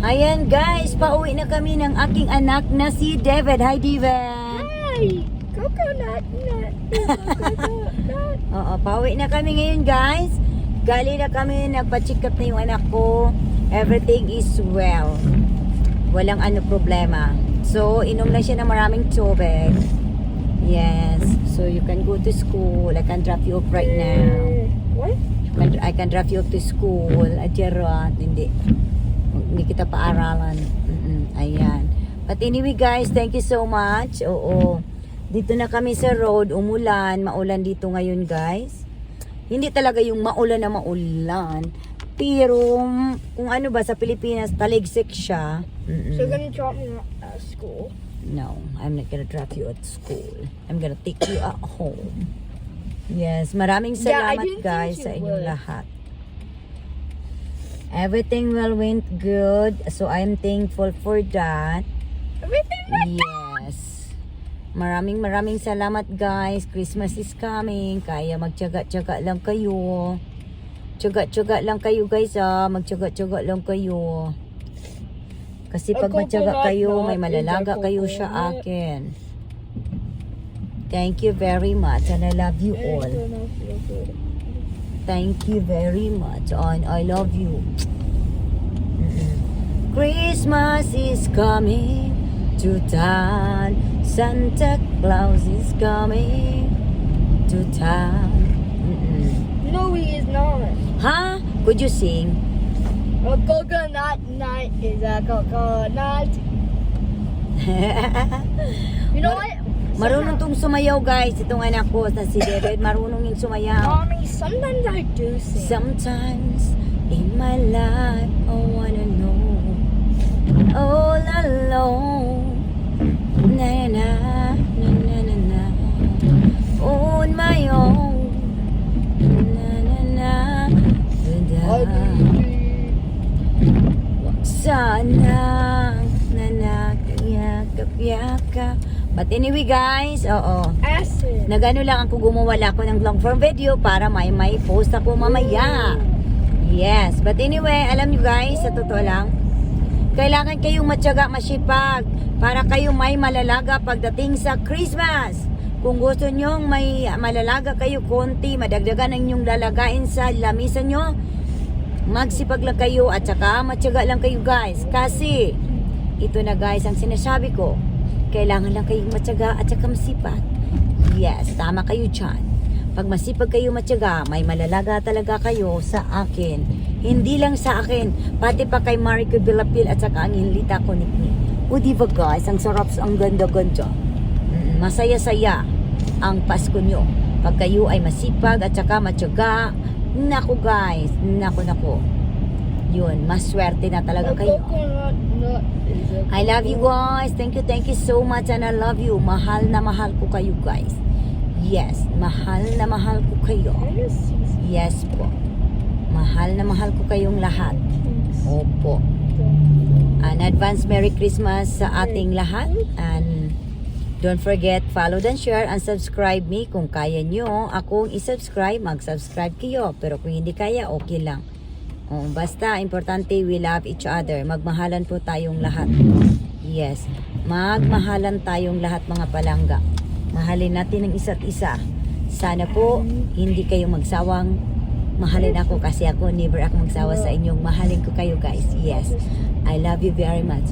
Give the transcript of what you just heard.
Ayan guys, pauwi na kami ng aking anak na si David. Hi David! Hi! Coconut nut! Coconut. Oo, pauwi na kami ngayon guys. Gali na kami, nagpa-check up na yung anak ko. Everything is well. Walang problema. So, inom lang siya ng maraming tubig. Yes. So, you can go to school. I can drop you off right now. What? I can drive you to school. Adjerot. Hindi kita paaralan. Ayan. But anyway guys, thank you so much. Oo. Dito na kami sa road. Umulan. Maulan dito ngayon guys. Hindi talaga yung maulan na maulan. Pero kung ano ba sa Pilipinas, taligsik siya. So you're gonna drop me at school? No, I'm not gonna drop you at school. I'm gonna take you at home. Yes, maraming salamat didn't guys think sa you inyong would. lahat. Everything will went good. So I'm thankful for that. Everything went Yes. Maraming salamat guys. Christmas is coming. Kaya magtiyaga-tiyaga lang kayo. Tiyaga-tiyaga lang kayo guys Magtiyaga-tiyaga lang kayo. Kasi pag matyaga kayo, may malalaga kayo sa akin. Thank you very much and I love you all. Thank you very much and I love you. Christmas is coming to town. Santa Claus is coming to town. No, he is not. Huh? Could you sing? A coconut nut is a coconut. You know what? Marunong tong sumayaw guys. Itong anak ko na si David, marunong yung sumayaw. Mommy, sometimes I do sing. Sometimes in my life I wanna know all alone. Na na na na na na on my own. Na na na sana nanakayakap. But anyway guys, Acid. nagano lang ako, gumawa ako ng long form video para may post ako mamaya. Yes, but anyway, alam nyo guys, sa totoo lang, kailangan kayong matyaga, masipag para kayo may malalaga pagdating sa Christmas. Kung gusto nyo may malalaga kayo konti, madagdagan ang inyong lalagain sa lamisa nyo, magsipag lang kayo at saka matyaga lang kayo guys. Kasi ito na guys ang sinasabi ko, kailangan lang kayong matyaga at saka masipag. Yes, tama kayo dyan. Pag masipag kayo matyaga, may malalaga talaga kayo sa akin. Hindi lang sa akin, pati pa kay Marico Bilapil at saka ang inlita ko ni. O diba guys, ang sarap, ang ganda-ganda. Masaya-saya ang Pasko nyo. Pag kayo ay masipag at saka matyaga, naku guys, naku. Yun, maswerte na talaga A kayo. coconut nut is a I love you guys. Thank you so much and I love you. Mahal na mahal ko kayo guys. Yes, mahal na mahal ko kayo. Yes po. Mahal na mahal ko kayong lahat. Opo. An advance Merry Christmas sa ating lahat. And don't forget, follow and share and subscribe me. Kung kaya nyo akong isubscribe, mag-subscribe kayo. Pero kung hindi kaya, okay lang. Basta, importante, we love each other. Magmahalan po tayong lahat. Yes. Magmahalan tayong lahat mga palangga. Mahalin natin ang isa't isa. Sana po, hindi kayo magsawang mahalin ako kasi ako, never ako magsawa sa inyong mahalin ko kayo guys. Yes. I love you very much.